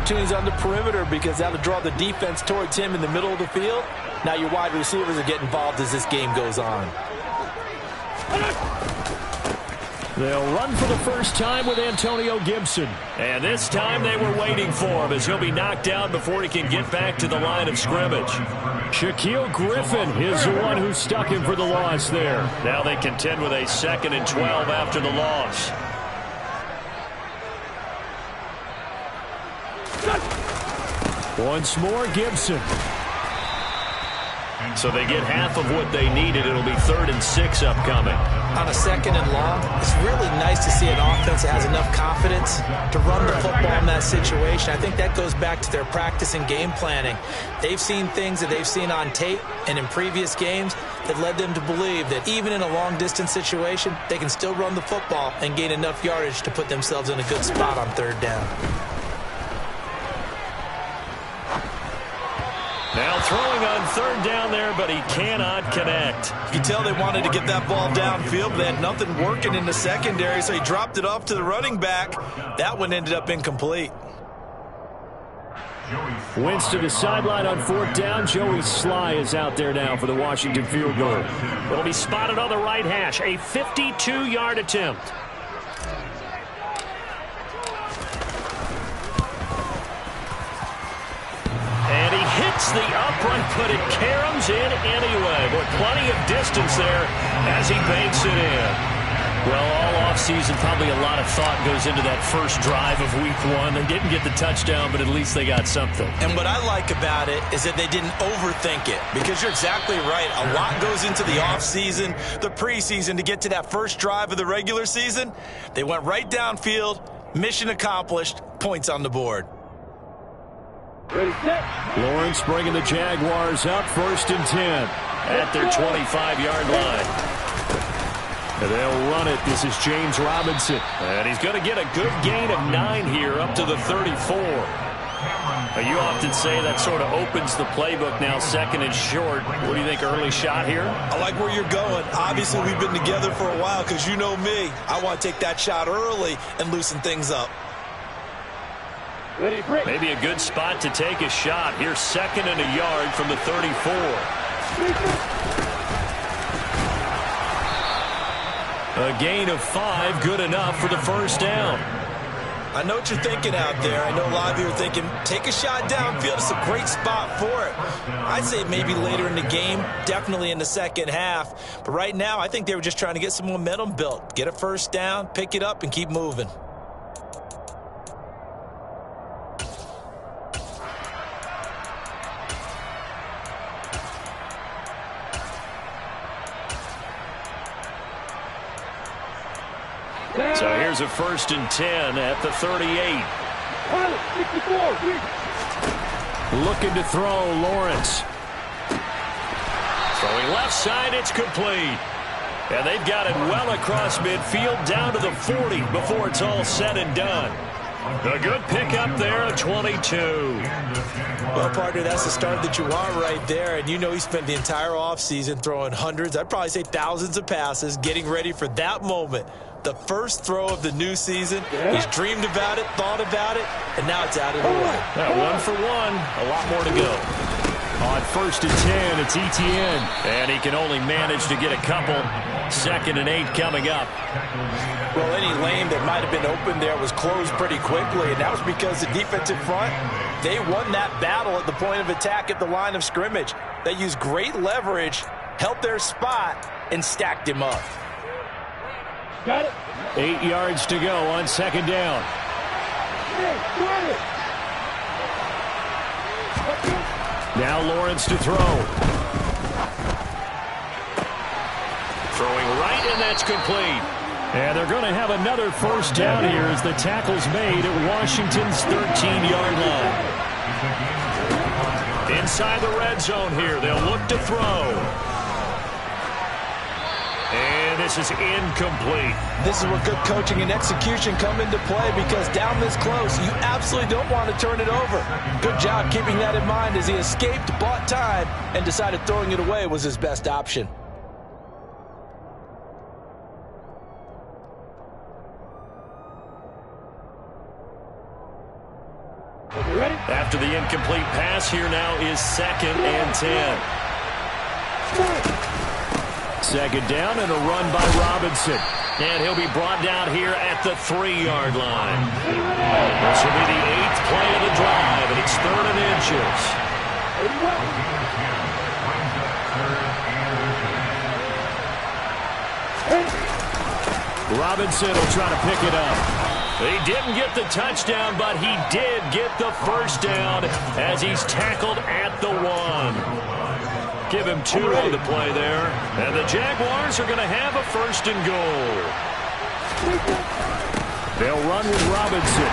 opportunities on the perimeter because that'll draw the defense towards him in the middle of the field. Now your wide receivers are getting involved as this game goes on. They'll run for the first time with Antonio Gibson. And this time they were waiting for him as he'll be knocked down before he can get back to the line of scrimmage. Shaquille Griffin is the one who stuck him for the loss there. Now they contend with a 2nd and 12 after the loss. Once more, Gibson. So they get half of what they needed. It'll be 3rd and 6 upcoming. On a 2nd and long, it's really nice to see an offense that has enough confidence to run the football in that situation. I think that goes back to their practice and game planning. They've seen things that they've seen on tape and in previous games that led them to believe that even in a long-distance situation, they can still run the football and gain enough yardage to put themselves in a good spot on 3rd down. Now throwing on 3rd down there, but he cannot connect. You can tell they wanted to get that ball downfield, but they had nothing working in the secondary, so he dropped it off to the running back. That one ended up incomplete. Wentz to the sideline on 4th down. Joey Sly is out there now for the Washington field goal. It'll be spotted on the right hash. A 52-yard attempt. And he hits the upright, but it caroms in anyway. But plenty of distance there as he banks it in. Well, all offseason, probably a lot of thought goes into that first drive of week 1. They didn't get the touchdown, but at least they got something. And what I like about it is that they didn't overthink it, because you're exactly right. A lot goes into the offseason, the preseason, to get to that first drive of the regular season. They went right downfield, mission accomplished, points on the board. Lawrence bringing the Jaguars up, 1st and 10. At their 25-yard line. And they'll run it. This is James Robinson. And he's going to get a good gain of 9 here up to the 34. You often say that sort of opens the playbook now, 2nd and short. What do you think, early shot here? I like where you're going. Obviously, we've been together for a while because you know me. I want to take that shot early and loosen things up. Maybe a good spot to take a shot. Here's 2nd and a yard from the 34. A gain of 5, good enough for the 1st down. I know what you're thinking out there. I know a lot of you are thinking, take a shot downfield. It's a great spot for it. I'd say maybe later in the game, definitely in the second half. But right now, I think they were just trying to get some momentum built. Get a 1st down, pick it up, and keep moving. So here's a 1st and 10 at the 38. Looking to throw, Lawrence. Throwing left side, it's complete. And they've got it well across midfield down to the 40 before it's all said and done. A good pickup there at 22. Well, partner, that's the start that you want right there. And you know he spent the entire offseason throwing hundreds, I'd probably say thousands of passes, getting ready for that moment. The first throw of the new season. He's dreamed about it, thought about it, and now it's out of the way. Now 1 for 1, a lot more to go. On 1st and 10, it's Etienne. And he can only manage to get a couple. 2nd and 8 coming up. Well, any lane that might have been open there was closed pretty quickly, and that was because the defensive front, they won that battle at the point of attack at the line of scrimmage. They used great leverage, held their spot, and stacked him up. Got it. 8 yards to go on 2nd down. Now Lawrence to throw. Throwing right, and that's complete. And they're going to have another 1st down here as the tackle's made at Washington's 13-yard line. Inside the red zone here, they'll look to throw. And this is incomplete. This is where good coaching and execution come into play, because down this close, you absolutely don't want to turn it over. Good job keeping that in mind as he escaped, bought time, and decided throwing it away was his best option. After the incomplete pass, here now is 2nd and 10. Second down and a run by Robinson. And he'll be brought down here at the 3-yard line. This will be the 8th play of the drive, and it's 3rd and inches. Robinson will try to pick it up. He didn't get the touchdown, but he did get the first down as he's tackled at the 1. Give him 2 on the play there. And the Jaguars are going to have a 1st and goal. They'll run with Robinson.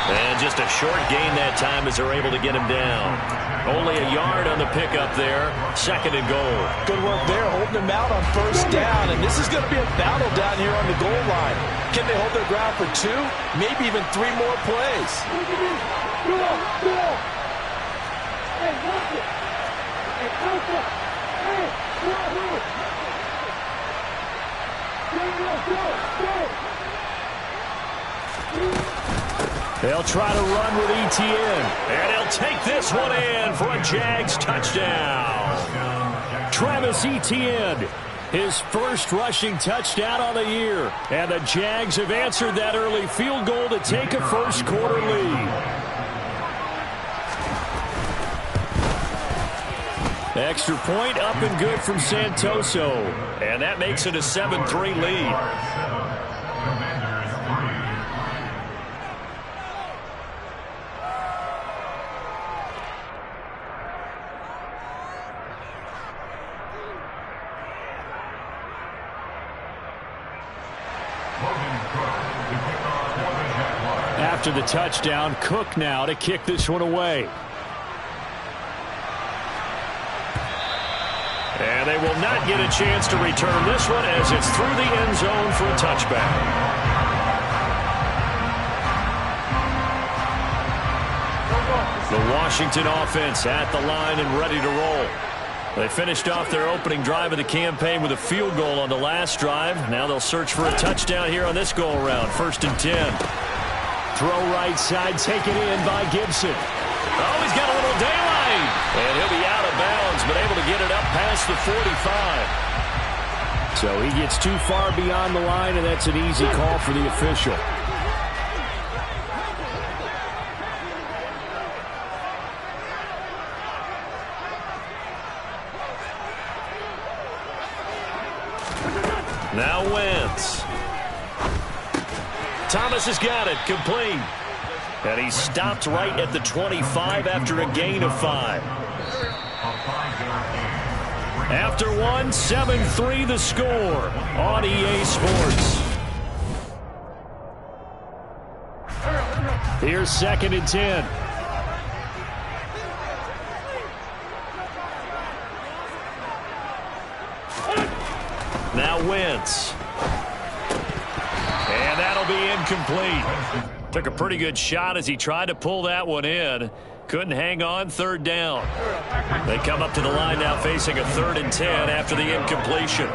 And just a short gain that time as they're able to get him down. Only a yard on the pickup there. 2nd and goal. Good work there, holding him out on 1st down. And this is going to be a battle down here on the goal line. Can they hold their ground for 2? Maybe even 3 more plays. They'll try to run with Etienne. And he'll take this one in for a Jags touchdown. Travis Etienne, his first rushing touchdown on the year. And the Jags have answered that early field goal to take a first-quarter lead. Extra point up and good from Santoso. And that makes it a 7-3 lead. After the touchdown, Cook now to kick this one away. And they will not get a chance to return this one as it's through the end zone for a touchback. The Washington offense at the line and ready to roll. They finished off their opening drive of the campaign with a field goal on the last drive. Now they'll search for a touchdown here on this go-around. 1st and 10. Throw right side, taken in by Gibson. Oh, he's got a little daylight. And he'll be out of bounds, but able to get it up past the 45. So he gets too far beyond the line, and that's an easy call for the official. Now Wentz. Thomas has got it, complete. And he stopped right at the 25 after a gain of 5. After 1, 7-3 the score on EA Sports. Here's 2nd and 10. Now Wentz. And that'll be incomplete. Took a pretty good shot as he tried to pull that one in. Couldn't hang on, 3rd down. They come up to the line now facing a 3rd and 10 after the incompletion.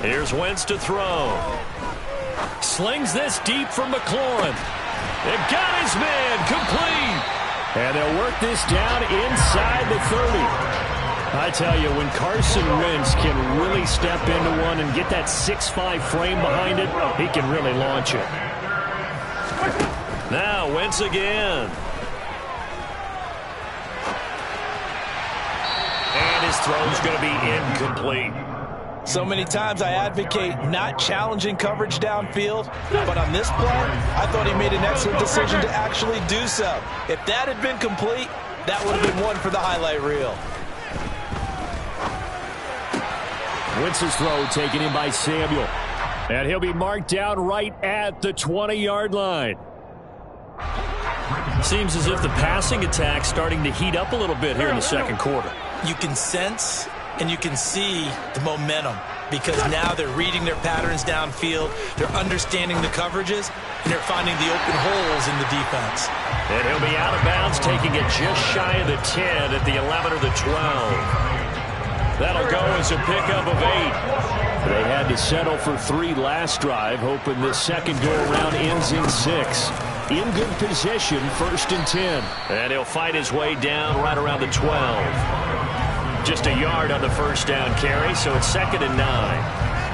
Here's Wentz to throw. Slings this deep from McLaurin. It got his man, complete. And they'll work this down inside the 30. I tell you, when Carson Wentz can really step into one and get that 6'5" frame behind it, he can really launch it. Now Wentz again. And his throw's going to be incomplete. So many times I advocate not challenging coverage downfield, but on this play, I thought he made an excellent decision to actually do so. If that had been complete, that would have been one for the highlight reel. Wentz's throw taken in by Samuel. And he'll be marked down right at the 20-yard line. Seems as if the passing attack's starting to heat up a little bit here in the second quarter. You can sense and you can see the momentum because now they're reading their patterns downfield, they're understanding the coverages, and they're finding the open holes in the defense. And he'll be out of bounds, taking it just shy of the 10 at the 11 or the 12. That'll go as a pickup of 8. They had to settle for 3 last drive, hoping this second go-around ends in 6. in good position, 1st and 10. And he'll fight his way down right around the 12. Just a yard on the first down carry, so it's 2nd and 9.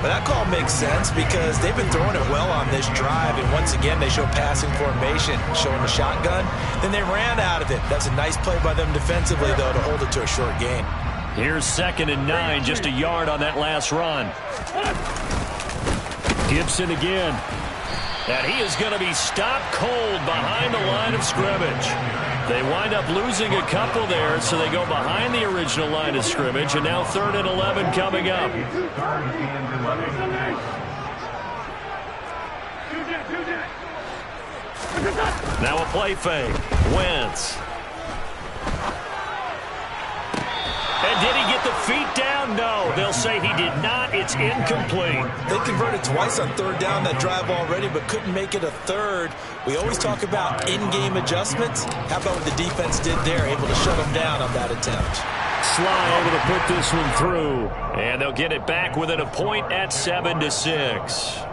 But that call makes sense because they've been throwing it well on this drive, and once again they show passing formation, showing the shotgun. Then they ran out of it. That's a nice play by them defensively, though, to hold it to a short gain. Here's 2nd and 9, just a yard on that last run. Gibson again. And he is going to be stopped cold behind the line of scrimmage. They wind up losing a couple there, so they go behind the original line of scrimmage, and now 3rd and 11 coming up. Now a play fake. Wentz. And did he get the feet down? No. They'll say he did not. It's incomplete. They converted twice on 3rd down that drive already, but couldn't make it a 3rd. We always talk about in-game adjustments. How about what the defense did there, able to shut them down on that attempt? Sly able to put this one through. And they'll get it back within a point at 7-6.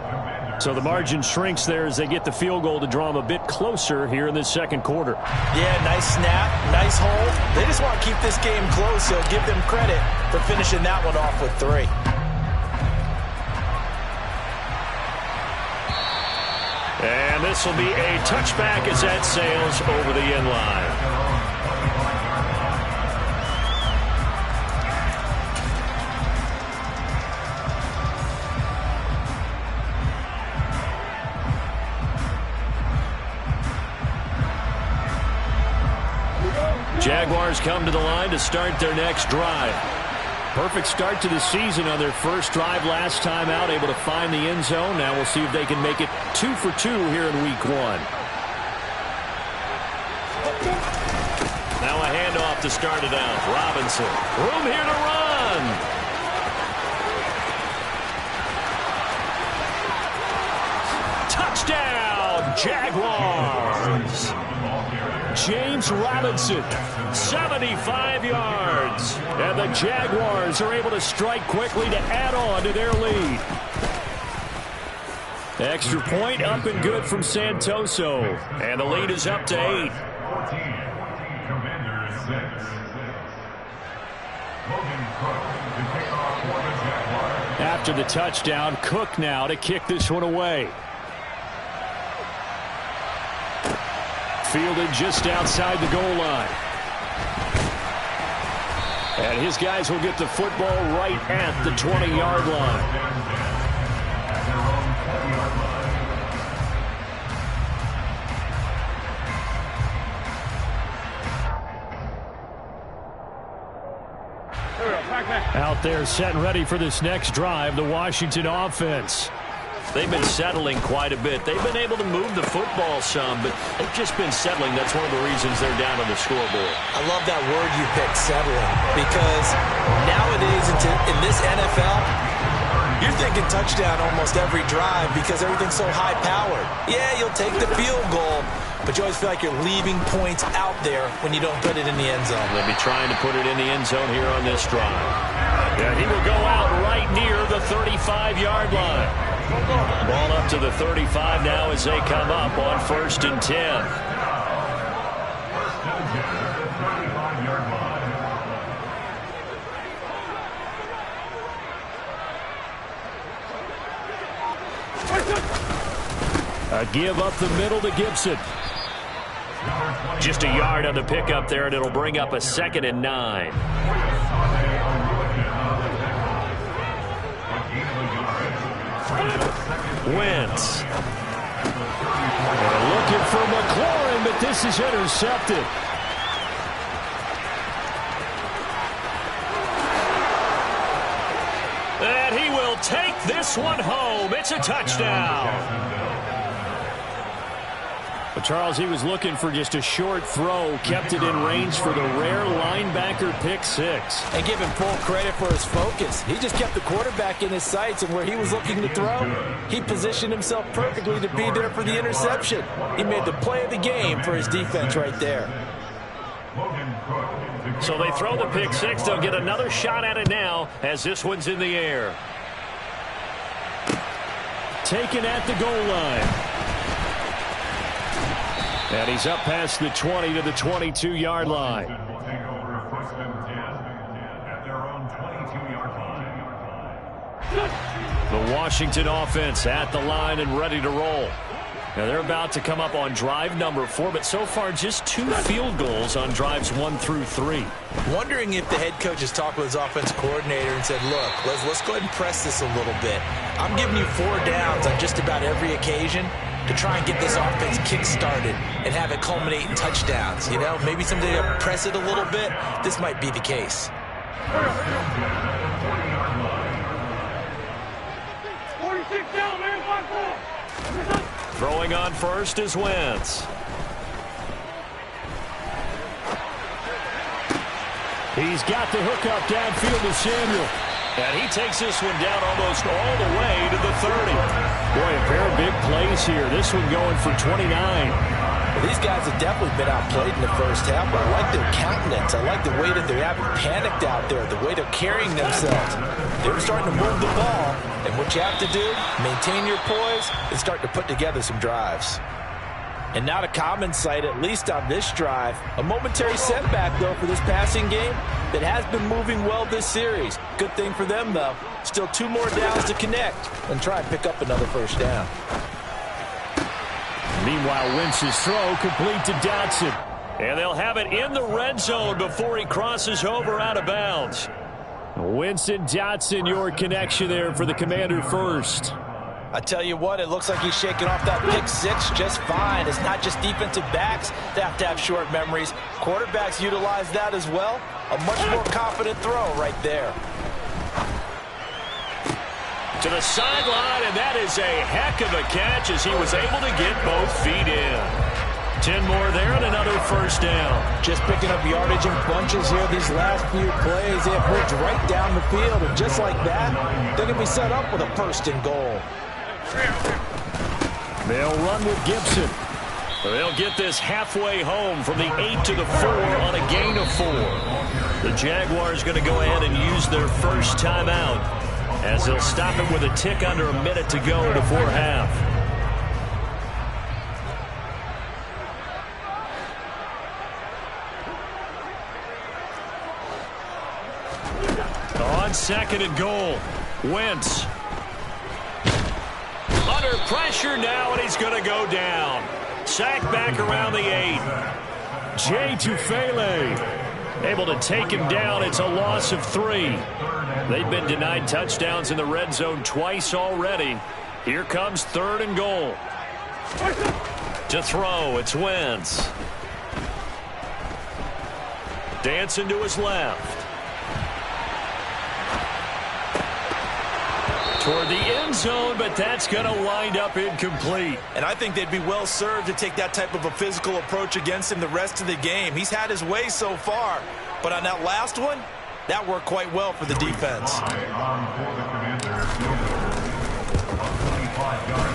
So the margin shrinks there as they get the field goal to draw them a bit closer here in this 2nd quarter. Yeah, nice snap, nice hold. They just want to keep this game close, so give them credit for finishing that one off with 3. And this will be a touchback as that sails over the end line. Jaguars come to the line to start their next drive. Perfect start to the season on their first drive last time out, able to find the end zone. Now we'll see if they can make it 2 for 2 here in week 1. Now a handoff to start it out. Robinson. Room here to run. Touchdown, Jaguars. James Robinson, 75 yards. And the Jaguars are able to strike quickly to add on to their lead. Extra point up and good from Santoso. And the lead is up to 8. After the touchdown, Cook now to kick this one away. Fielded just outside the goal line. And his guys will get the football right at the 20-yard line. Out there set and ready for this next drive, the Washington offense. They've been settling quite a bit. They've been able to move the football some, but they've just been settling. That's one of the reasons they're down on the scoreboard. I love that word you picked, settling, because nowadays in this NFL, you're thinking touchdown almost every drive because everything's so high-powered. Yeah, you'll take the field goal, but you always feel like you're leaving points out there when you don't put it in the end zone. They'll be trying to put it in the end zone here on this drive. Yeah, he will go out right near the 35-yard line. Ball up to the 35 now as they come up on 1st and 10. A give up the middle to Gibson. Just a yard on the pickup there, and it'll bring up a 2nd and 9. Wentz. Looking for McLaurin, but this is intercepted. And he will take this one home. It's a touchdown. But Charles, he was looking for just a short throw, kept it in range for the rare linebacker pick 6. And give him full credit for his focus. He just kept the quarterback in his sights, and where he was looking to throw, he positioned himself perfectly to be there for the interception. He made the play of the game for his defense right there. So they throw the pick 6. They'll get another shot at it now as this one's in the air. Taken at the goal line. And he's up past the 20 to the 22-yard line. The Washington offense at the line and ready to roll. Now they're about to come up on drive number 4, but so far just 2 field goals on drives 1 through 3. Wondering if the head coach has talked with his offense coordinator and said, look, let's go ahead and press this a little bit. I'm giving you 4 downs on just about every occasion to try and get this offense kick-started and have it culminate in touchdowns. You know, maybe someday to press it a little bit. This might be the case. 46 down, man, 5-4. Throwing on first is Wentz. He's got the hook up downfield to Samuel. And he takes this one down almost all the way to the 30. Boy, a pair of big plays here. This one going for 29. Well, these guys have definitely been outplayed in the first half, but I like their countenance. I like the way that they haven't panicked out there, the way they're carrying themselves. They're starting to move the ball, and what you have to do, maintain your poise and start to put together some drives. And not a common sight, at least on this drive. A momentary setback, though, for this passing game that has been moving well this series. Good thing for them, though. Still 2 more downs to connect and try and pick up another first down. Meanwhile, Wentz's throw complete to Dotson. And they'll have it in the red zone before he crosses over out of bounds. Wentz and Dotson, your connection there for the Commander first. I tell you what, it looks like he's shaking off that pick 6 just fine. It's not just defensive backs that have to have short memories. Quarterbacks utilize that as well. A much more confident throw right there. To the sideline, and that is a heck of a catch as he was able to get both feet in. 10 more there and another first down. Just picking up yardage in bunches here these last few plays. They have moved right down the field, and just like that, they're going to be set up with a first and goal. They'll run with Gibson. They'll get this halfway home from the 8 to the 4 on a gain of 4. The Jaguars going to go ahead and use their first timeout as they'll stop it with a tick under a minute to go before half. On second and goal, Wentz. Under pressure now, and he's going to go down. Sacked back around the 8. Jay Tufele able to take him down. It's a loss of 3. They've been denied touchdowns in the red zone twice already. Here comes third and goal. To throw, it's Wentz. Dancing to his left. Toward the end zone, but that's going to wind up incomplete. And I think they'd be well served to take that type of a physical approach against him the rest of the game. He's had his way so far, but on that last one, that worked quite well for the defense.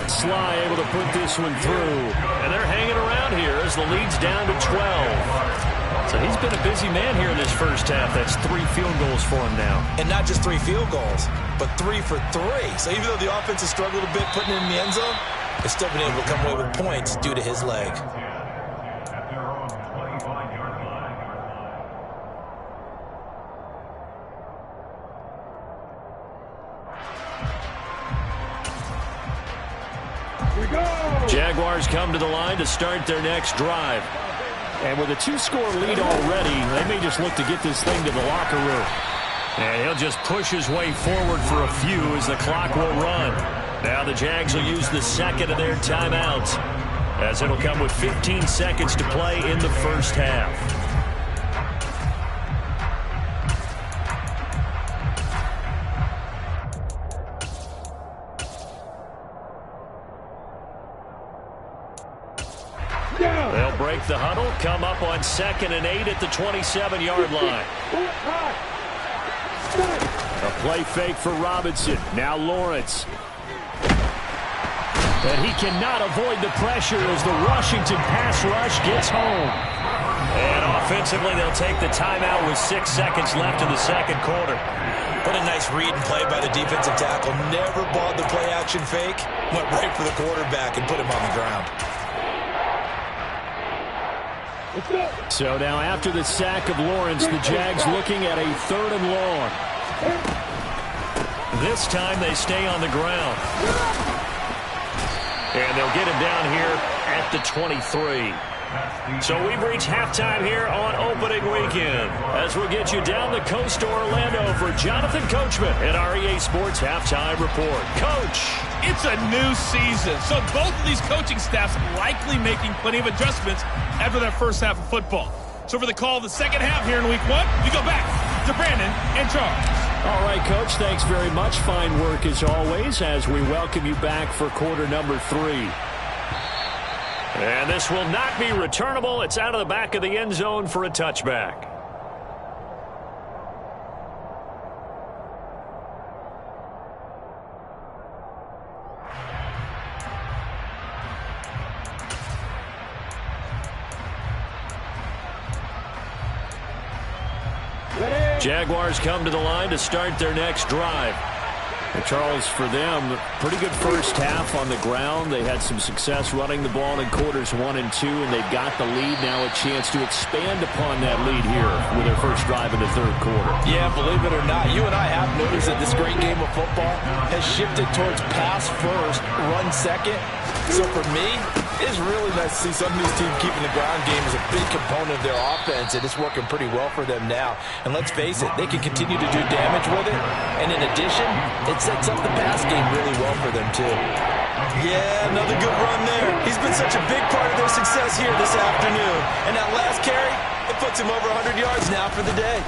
Sly able to put this one through. And they're hanging around here as the lead's down to 12. So he's been a busy man here in this first half. That's 3 field goals for him now. And not just 3 field goals, but 3 for 3. So even though the offense has struggled a bit putting it in the end zone, they've still been able to come away with points due to his leg. Jaguars come to the line to start their next drive. And with a 2-score lead already, they may just look to get this thing to the locker room. And he'll just push his way forward for a few as the clock will run. Now the Jags will use the second of their timeouts, as it'll come with 15 seconds to play in the first half. They'll break the huddle, come up on 2nd and 8 at the 27-yard line. A play fake for Robinson. Now Lawrence. And he cannot avoid the pressure as the Washington pass rush gets home. And offensively, they'll take the timeout with 6 seconds left in the second quarter. What a nice read and play by the defensive tackle. Never bought the play-action fake. Went right for the quarterback and put him on the ground. So now after the sack of Lawrence, the Jags looking at a 3rd and long. This time they stay on the ground. And they'll get him down here at the 23. So we've reached halftime here on opening weekend. As we'll get you down the coast to Orlando for Jonathan Coachman at our EA Sports Halftime Report. Coach. It's a new season, so both of these coaching staffs likely making plenty of adjustments after that first half of football. So for the call of the second half here in week 1, we go back to Brandon and Charles. All right, Coach, thanks very much. Fine work as always as we welcome you back for quarter number 3. And this will not be returnable. It's out of the back of the end zone for a touchback. Jaguars come to the line to start their next drive. And Charles, for them, pretty good first half on the ground. They had some success running the ball in quarters 1 and 2, and they've got the lead. Now a chance to expand upon that lead here with their first drive in the 3rd quarter. Yeah, believe it or not, you and I have noticed that this great game of football has shifted towards pass first, run second. So for me, it's really nice to see some of these teams keeping the ground game as a big component of their offense, and it's working pretty well for them now. And let's face it, they can continue to do damage with it. And in addition, it sets up the pass game really well for them, too. Yeah, another good run there. He's been such a big part of their success here this afternoon. And that last carry, it puts him over 100 yards now for the day.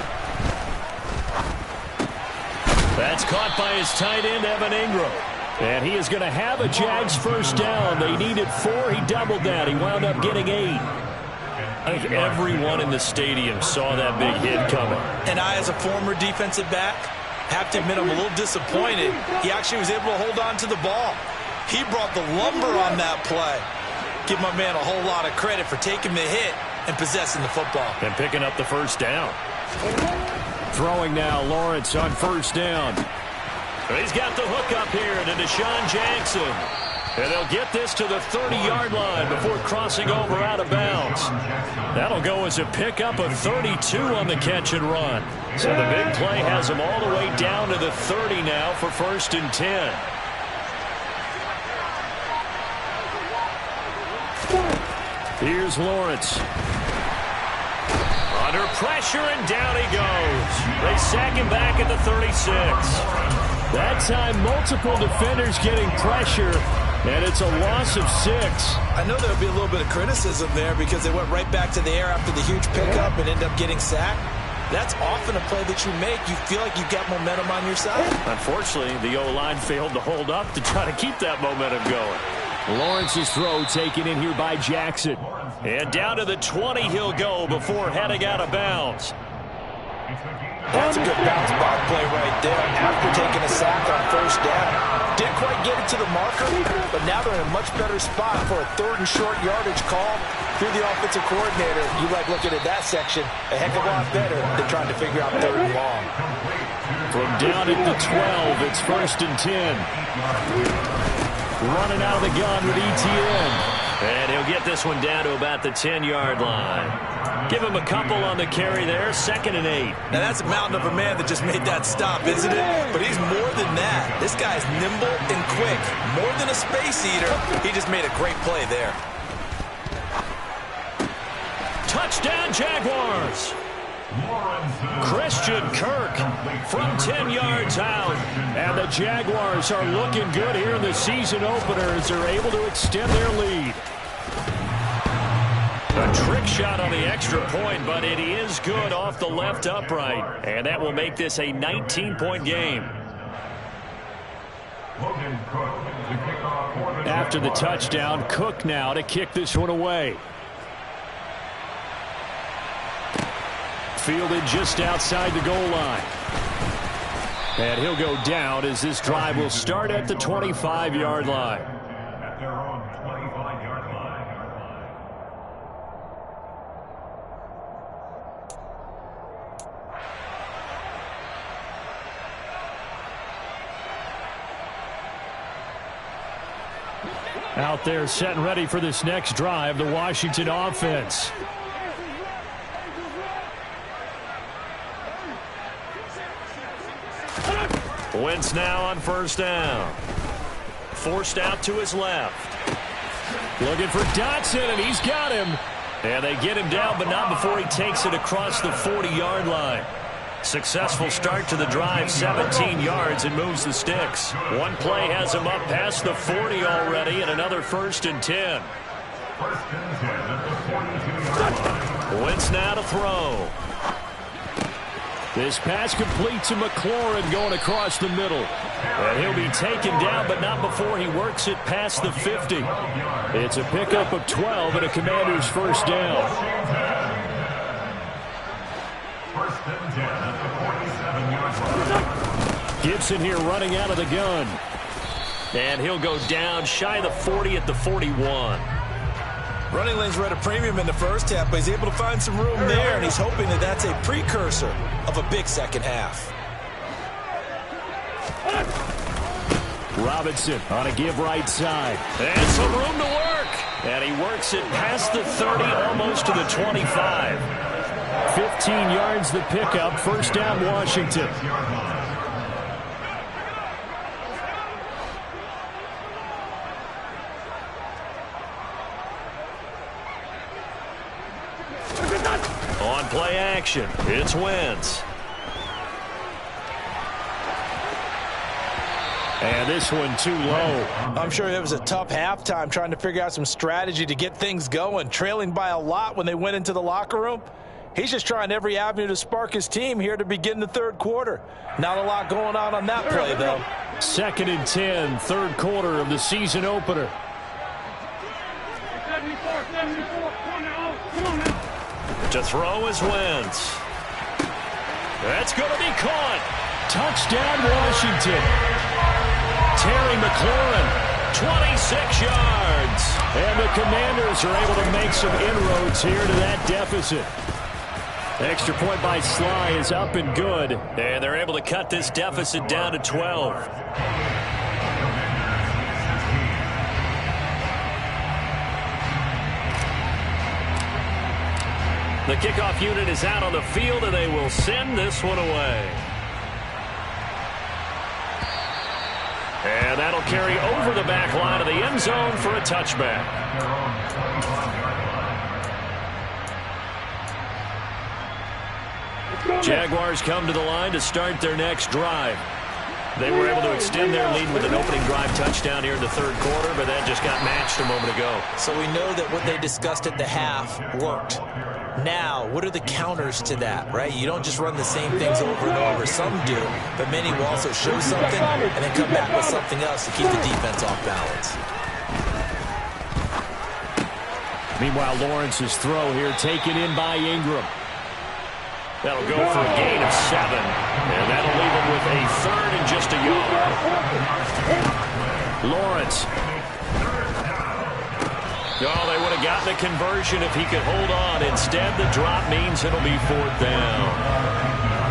That's caught by his tight end, Evan Ingram. And he is going to have a Jags first down. They needed 4. He doubled that. He wound up getting 8. I think everyone in the stadium saw that big hit coming. And I, as a former defensive back, have to admit I'm a little disappointed. He actually was able to hold on to the ball. He brought the lumber on that play. Give my man a whole lot of credit for taking the hit and possessing the football. And picking up the first down. Throwing now, Lawrence on first down. He's got the hook up here to Deshaun Jackson. And they'll get this to the 30-yard line before crossing over out of bounds. That'll go as a pickup of 32 on the catch and run. So the big play has him all the way down to the 30 now for 1st and 10. Here's Lawrence. Under pressure, and down he goes. They sack him back at the 36. That time, multiple defenders getting pressure, and it's a loss of 6. I know there'll be a little bit of criticism there because they went right back to the air after the huge pickup and end up getting sacked. That's often a play that you make. You feel like you've got momentum on your side. Unfortunately, the O-line failed to hold up to try to keep that momentum going. Lawrence's throw taken in here by Jackson. And down to the 20 he'll go before heading out of bounds. That's a good bounce back play right there after taking a sack on first down. Didn't quite get it to the marker, but now they're in a much better spot for a 3rd and short yardage call through the offensive coordinator. You like looking at that section a heck of a lot better than trying to figure out 3rd and long. From down at the 12, it's 1st and 10. Running out of the gun with ETN. And he'll get this one down to about the 10-yard line. Give him a couple on the carry there, 2nd and 8. Now that's a mountain of a man that just made that stop, isn't it? But he's more than that. This guy's nimble and quick. More than a space eater. He just made a great play there. Touchdown, Jaguars! Christian Kirk from 10 yards out. And the Jaguars are looking good here in the season opener as they're able to extend their lead. A trick shot on the extra point, but it is good off the left upright. And that will make this a 19-point game. After the touchdown, Cook now to kick this one away. Fielded just outside the goal line. And he'll go down as this drive will start at the 25-yard line. Out there set and ready for this next drive, the Washington offense. Wentz now on first down. Forced out to his left. Looking for Dotson, and he's got him. And they get him down, but not before he takes it across the 40-yard line. Successful start to the drive, 17 yards, and moves the sticks. One play has him up past the 40 already, and another 1st and 10. Wentz now to throw. This pass complete to McLaurin going across the middle. And he'll be taken down, but not before he works it past the 50. It's a pickup of 12 and a Commander's first down. Gibson here running out of the gun. And he'll go down shy of the 40 at the 41. Running lanes were at a premium in the first half, but he's able to find some room there, and he's hoping that that's a precursor of a big second half. Robinson on a give right side. And some room to work. And he works it past the 30, almost to the 25. 15 yards the pickup. First down, Washington. On play action, it's Wentz. And this one too low. I'm sure it was a tough halftime trying to figure out some strategy to get things going. Trailing by a lot when they went into the locker room. He's just trying every avenue to spark his team here to begin the third quarter. Not a lot going on that play, though. 2nd and 10, third quarter of the season opener. 74, 74, come on now. To throw is Wentz. That's going to be caught. Touchdown, Washington. Terry McLaurin, 26 yards. And the Commanders are able to make some inroads here to that deficit. Extra point by Sly is up and good. And they're able to cut this deficit down to 12. The kickoff unit is out on the field, and they will send this one away. And that'll carry over the back line of the end zone for a touchback. Jaguars come to the line to start their next drive. They were able to extend their lead with an opening drive touchdown here in the third quarter, but that just got matched a moment ago. So we know that what they discussed at the half worked. Now, what are the counters to that, right? You don't just run the same things over and over. Some do, but many will also show something and then come back with something else to keep the defense off balance. Meanwhile, Lawrence's throw here taken in by Ingram. That'll go for a gain of 7, and that'll leave him with a 3rd and just a yard. Lawrence. Oh, they would have gotten a conversion if he could hold on. Instead, the drop means it'll be 4th down.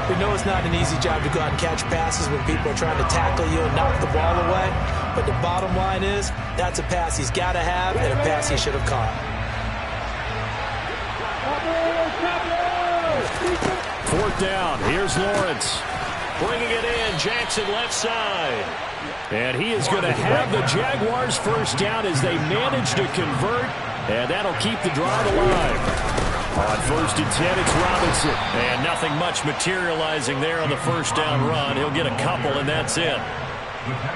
We know it's not an easy job to go out and catch passes when people are trying to tackle you and knock the ball away. But the bottom line is, that's a pass he's got to have and a pass he should have caught. 4th down. Here's Lawrence. Bringing it in, Jackson left side. And he is going to have the Jaguars first down as they manage to convert. And that'll keep the drive alive. On 1st and 10, it's Robinson. And nothing much materializing there on the first down run. He'll get a couple, and that's it.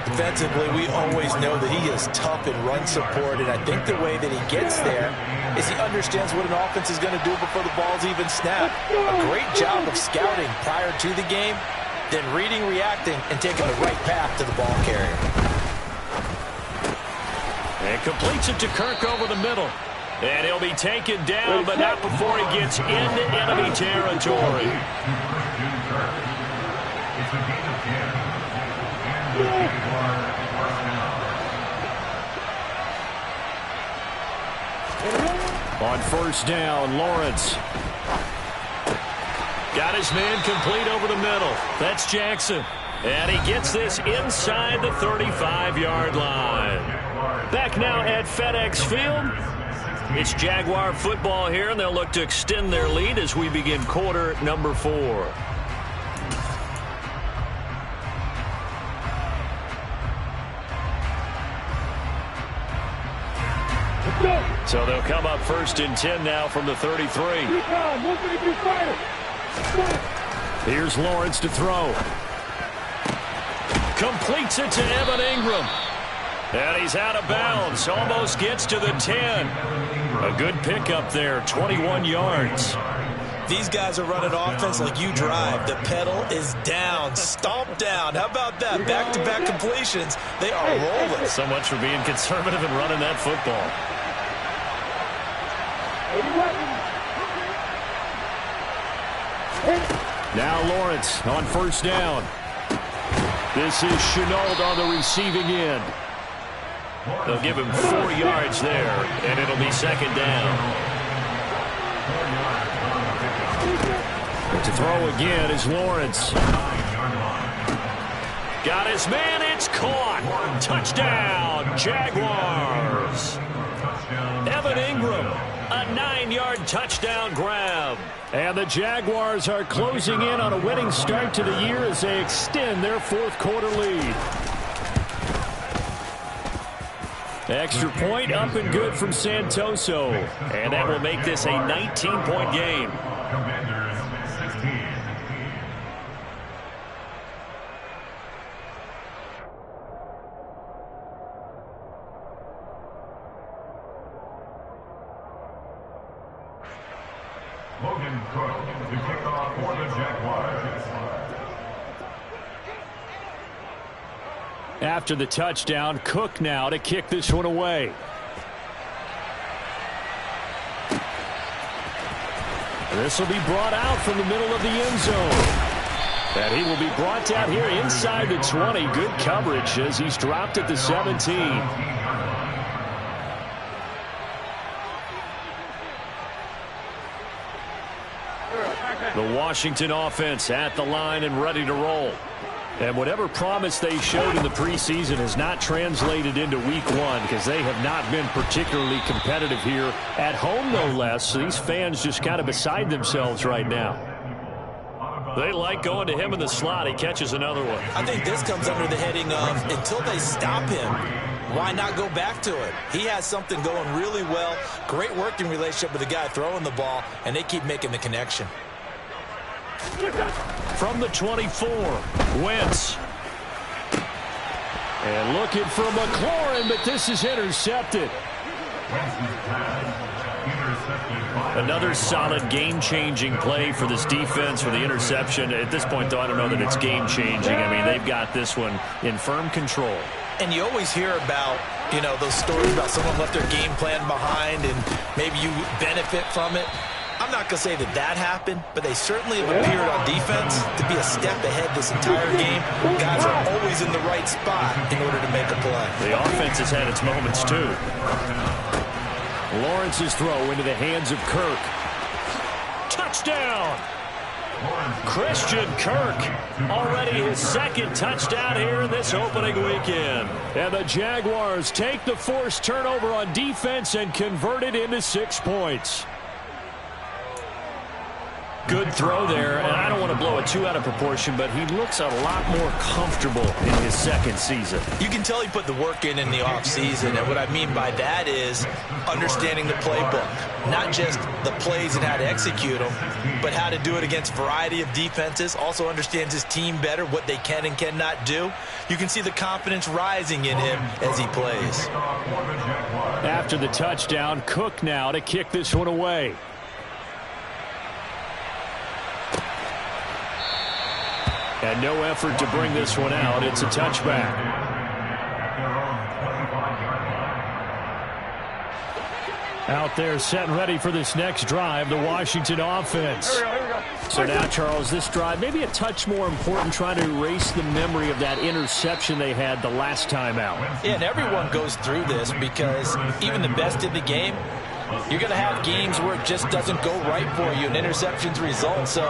Defensively, we always know that he is tough in run support, and I think the way that he gets there is he understands what an offense is going to do before the ball's even snapped. A great job of scouting prior to the game, then reading, reacting, and taking the right path to the ball carrier. And completes it to Kirk over the middle. And he'll be taken down, but not before he gets into enemy territory. On 1st down, Lawrence. Got his man complete over the middle. That's Jackson. And he gets this inside the 35-yard line. Back now at FedEx Field. It's Jaguar football here, and they'll look to extend their lead as we begin quarter number 4. So they'll come up 1st and 10 now from the 33. Here's Lawrence to throw. Completes it to Evan Ingram. And he's out of bounds. Almost gets to the 10. A good pickup there, 21 yards. These guys are running offense like you drive. The pedal is down, stomp down. How about that? Back-to-back completions. They are rolling. So much for being conservative and running that football. Now Lawrence on 1st down. This is Chenault on the receiving end. They'll give him 4 yards there, and it'll be 2nd down. But to throw again is Lawrence. Got his man, it's caught. Touchdown, Jaguars. Evan Ingram, a 9-yard touchdown grab. And the Jaguars are closing in on a winning start to the year as they extend their 4th quarter lead. Extra point up and good from Santoso. And that will make this a 19-point game. After the touchdown, Cook now to kick this one away. This will be brought out from the middle of the end zone. And he will be brought down here inside the 20. Good coverage as he's dropped at the 17. The Washington offense at the line and ready to roll. And whatever promise they showed in the preseason has not translated into week 1 because they have not been particularly competitive here at home, no less. These fans just kind of beside themselves right now. They like going to him in the slot. He catches another one. I think this comes under the heading of until they stop him, why not go back to it? He has something going really well. Great working relationship with the guy throwing the ball, and they keep making the connection. From the 24, Wentz. And looking for McLaurin, but this is intercepted. Another solid game-changing play for this defense for the interception. At this point, though, I don't know that it's game-changing. I mean, they've got this one in firm control. And you always hear about, you know, those stories about someone left their game plan behind and maybe you benefit from it. I'm not going to say that that happened, but they certainly have appeared on defense to be a step ahead this entire game. Guys are always in the right spot in order to make a play. The offense has had its moments, too. Lawrence's throw into the hands of Kirk. Touchdown! Christian Kirk, already his 2nd touchdown here in this opening weekend. And the Jaguars take the forced turnover on defense and convert it into 6 points. Good throw there, and I don't want to blow it too out of proportion, but he looks a lot more comfortable in his 2nd season. You can tell he put the work in the offseason, and what I mean by that is understanding the playbook. Not just the plays and how to execute them, but how to do it against a variety of defenses. Also understands his team better, what they can and cannot do. You can see the confidence rising in him as he plays. After the touchdown, Cook now to kick this one away. And no effort to bring this one out. It's a touchback. Out there set and ready for this next drive, the Washington offense. So now, Charles, this drive maybe a touch more important, trying to erase the memory of that interception they had the last time out. Yeah, and everyone goes through this because even the best in the game, you're going to have games where it just doesn't go right for you and interceptions result. So,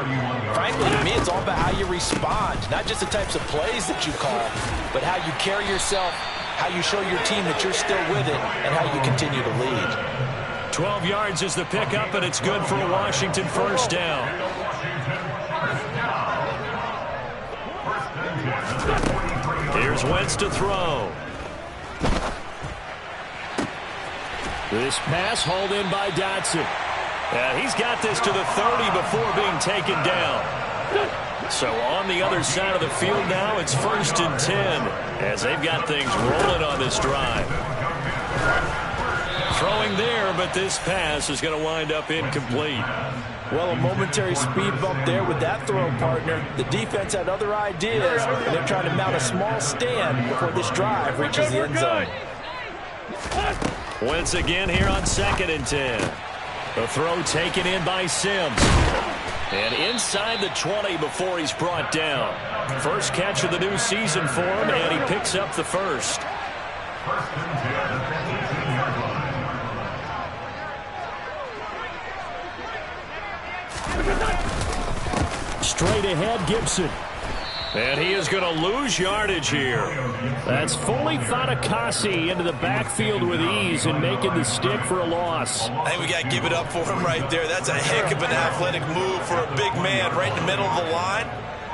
frankly, to me, it's all about how you respond. Not just the types of plays that you call, but how you carry yourself, how you show your team that you're still with it, and how you continue to lead. 12 yards is the pickup, and it's good for a Washington first down. Here's Wentz to throw. This pass hauled in by Dotson. He's got this to the 30 before being taken down. So on the other side of the field now, it's 1st and 10 as they've got things rolling on this drive. Throwing there, but this pass is going to wind up incomplete. Well, a momentary speed bump there with that throw, partner. The defense had other ideas, and they're trying to mount a small stand before this drive reaches the end zone. Once again here on 2nd and 10. The throw taken in by Sims. And inside the 20 before he's brought down. First catch of the new season for him, and he picks up the first. Straight ahead, Gibson. And he is going to lose yardage here. That's fully Fatukasi into the backfield with ease and making the stick for a loss. I think we got to give it up for him right there. That's a heck of an athletic move for a big man right in the middle of the line.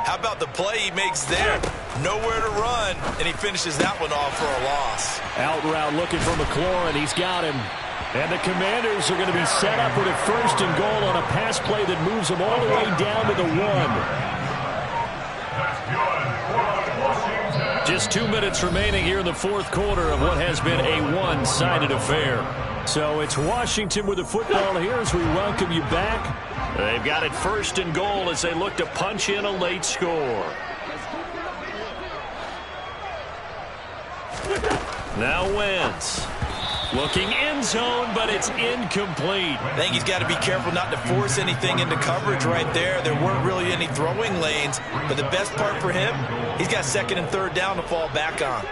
How about the play he makes there? Nowhere to run, and he finishes that one off for a loss. Out route looking for McLaurin. He's got him. And the Commanders are going to be set up with a 1st and goal on a pass play that moves them all the way down to the 1. Just 2 minutes remaining here in the 4th quarter of what has been a one-sided affair. So it's Washington with the football here as we welcome you back. They've got it 1st and goal as they look to punch in a late score. Now Wentz. Looking end zone, but it's incomplete. I think he's got to be careful not to force anything into coverage right there. There weren't really any throwing lanes, but the best part for him, he's got 2nd and 3rd down to fall back on.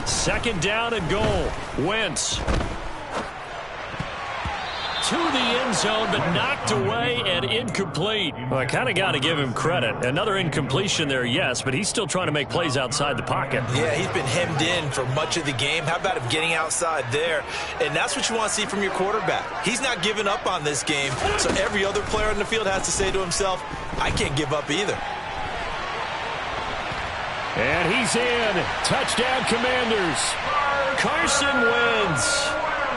2nd down and goal. Wentz. To the end zone, but knocked away and incomplete. Well, I kind of got to give him credit. Another incompletion there, yes, but he's still trying to make plays outside the pocket. Yeah, he's been hemmed in for much of the game. How about him getting outside there? And that's what you want to see from your quarterback. He's not giving up on this game, so every other player on the field has to say to himself, I can't give up either. And he's in. Touchdown, Commanders. Carson Wentz.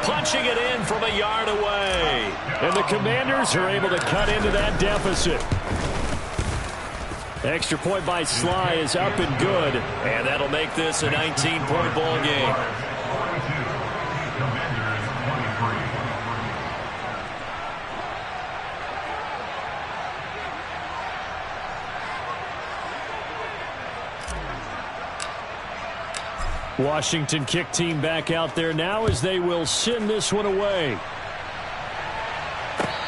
Punching it in from a yard away. And the Commanders are able to cut into that deficit. Extra point by Sly is up and good. And that'll make this a 19-point ball game. Washington kick team back out there now as they will send this one away.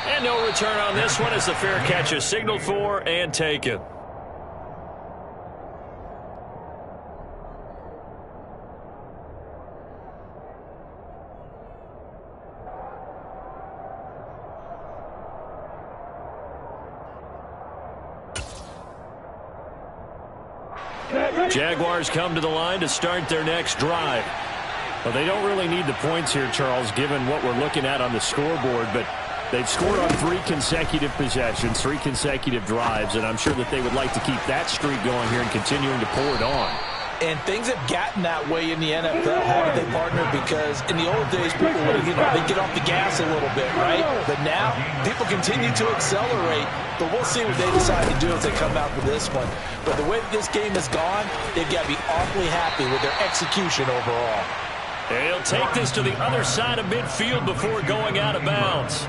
And no return on this one as the fair catch is signaled for and taken. Jaguars come to the line to start their next drive. Well, they don't really need the points here, Charles, given what we're looking at on the scoreboard, but they've scored on 3 consecutive possessions, 3 consecutive drives, and I'm sure that they would like to keep that streak going here and continuing to pour it on. And things have gotten that way in the NFL, haven't they, partner? Because in the old days, people would, they get off the gas a little bit, right? But now, people continue to accelerate. But we'll see what they decide to do as they come out for this one. But the way that this game has gone, they've got to be awfully happy with their execution overall. And he'll take this to the other side of midfield before going out of bounds.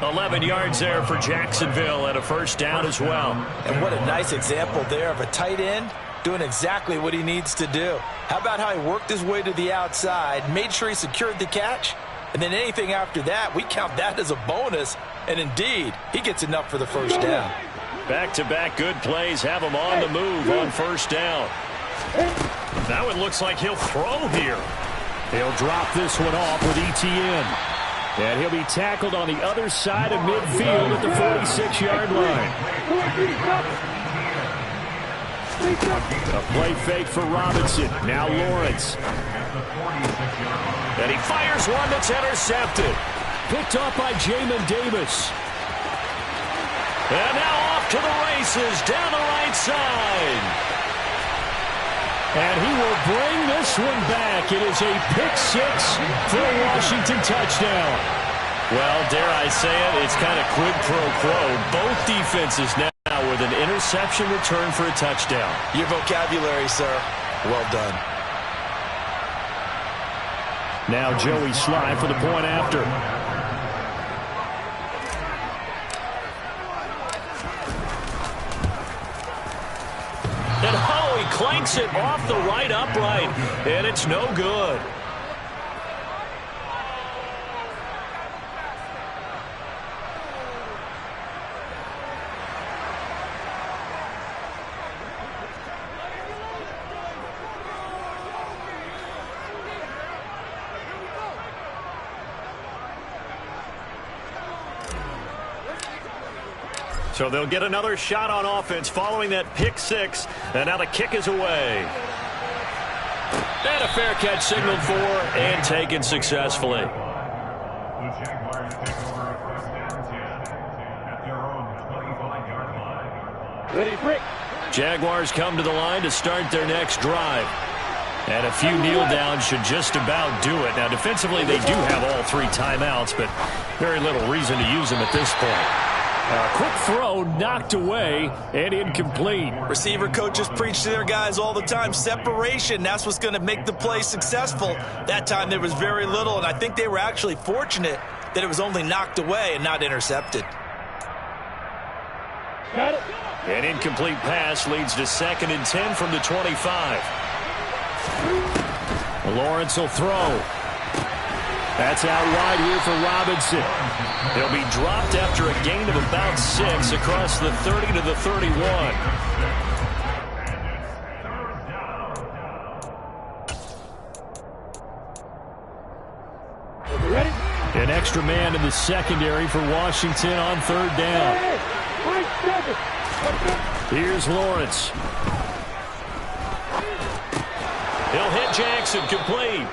11 yards there for Jacksonville and a 1st down as well. And what a nice example there of a tight end doing exactly what he needs to do. How about how he worked his way to the outside, made sure he secured the catch, and then anything after that, we count that as a bonus. And indeed, he gets enough for the 1st down. Back-to-back good plays have him on the move on 1st down. Now it looks like he'll throw here. He'll drop this one off with ETN. And he'll be tackled on the other side of midfield at the 46-yard line. A play fake for Robinson. Now Lawrence. And he fires one that's intercepted. Picked up by Jamin Davis. And now off to the races down the right side. And he will bring this one back. It is a pick six for a Washington touchdown. Well, dare I say it, it's kind of quid pro quo. Both defenses now with an interception return for a touchdown. Your vocabulary, sir. Well done. Now Joey Sly for the point after. And he clanks it off the right upright, and it's no good. So they'll get another shot on offense following that pick six. And now the kick is away. And a fair catch signaled for and taken successfully. The Jaguars take over first and 10 at their own 25-yard line. Ready, break. Jaguars come to the line to start their next drive. And a few kneel downs should just about do it. Now, defensively, they do have all three timeouts, but very little reason to use them at this point. A quick throw knocked away and incomplete. Receiver coaches preach to their guys all the time. Separation, that's what's going to make the play successful. That time there was very little, and I think they were actually fortunate that it was only knocked away and not intercepted. Got it. An incomplete pass leads to 2nd and 10 from the 25. Lawrence will throw. That's out wide here for Robinson. He'll be dropped after a gain of about 6 across the 30 to the 31. Ready? An extra man in the secondary for Washington on 3rd down. Here's Lawrence. He'll hit Jackson complete.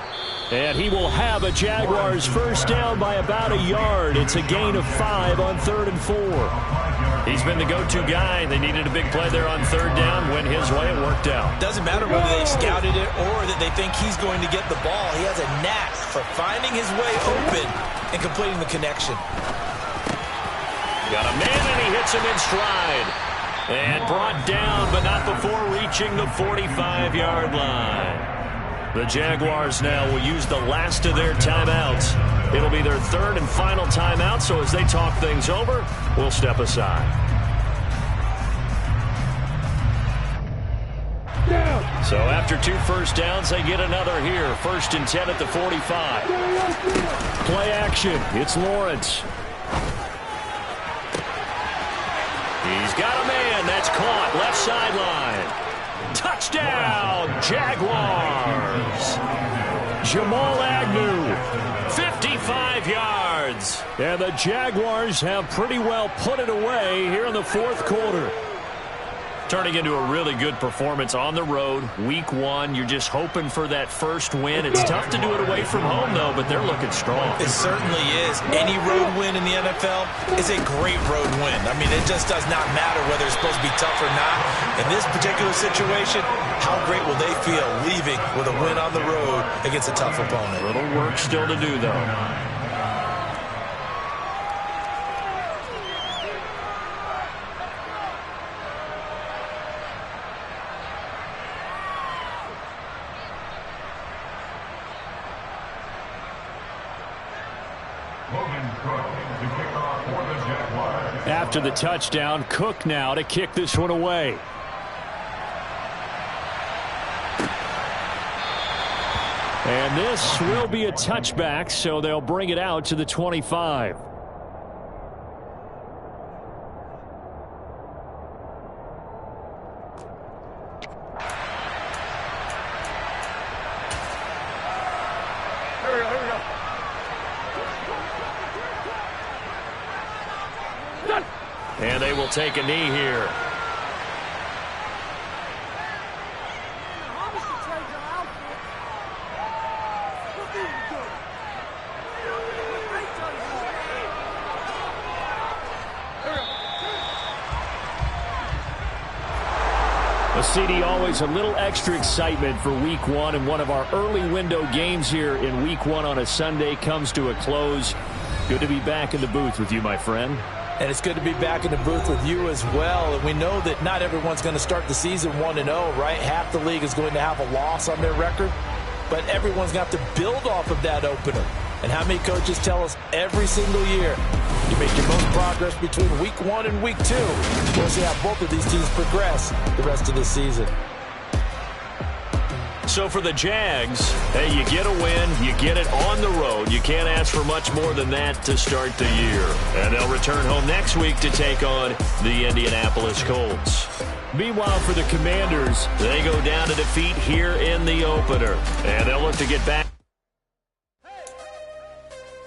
And he will have a Jaguars first down by about a yard. It's a gain of 5 on 3rd and 4. He's been the go-to guy. They needed a big play there on 3rd down. Went his way. It worked out. Doesn't matter whether they've scouted it or that they think he's going to get the ball. He has a knack for finding his way open and completing the connection. Got a man, and he hits him in stride. And brought down, but not before reaching the 45-yard line. The Jaguars now will use the last of their timeouts. It'll be their 3rd and final timeout, so as they talk things over, we'll step aside. So after 2 first downs, they get another here. 1st and 10 at the 45. Play action. It's Lawrence. He's got a man. That's caught. Left sideline. Touchdown, Jaguars. Jamal Agnew. 55 yards. And the Jaguars have pretty well put it away here in the 4th quarter. Turning into a really good performance on the road. Week 1, you're just hoping for that first win. It's tough to do it away from home, though, but they're looking strong. It certainly is. Any road win in the NFL is a great road win. I mean, it just does not matter whether it's supposed to be tough or not. In this particular situation, how great will they feel leaving with a win on the road against a tough opponent? A little work still to do, though. After the touchdown, Cook now to kick this one away. And this will be a touchback, so they'll bring it out to the 25. And they will take a knee here. Well, CD, always a little extra excitement for Week 1, and one of our early window games here in Week 1 on a Sunday comes to a close. Good to be back in the booth with you, my friend. And it's good to be back in the booth with you as well. And we know that not everyone's going to start the season 1-0, right? Half the league is going to have a loss on their record, but everyone's going to have to build off of that opener. And how many coaches tell us every single year, you make your most progress between Week 1 and Week 2. We'll see how both of these teams progress the rest of this season. So for the Jags, hey, you get a win, you get it on the road. You can't ask for much more than that to start the year. And they'll return home next week to take on the Indianapolis Colts. Meanwhile, for the Commanders, they go down to defeat here in the opener. And they'll look to get back.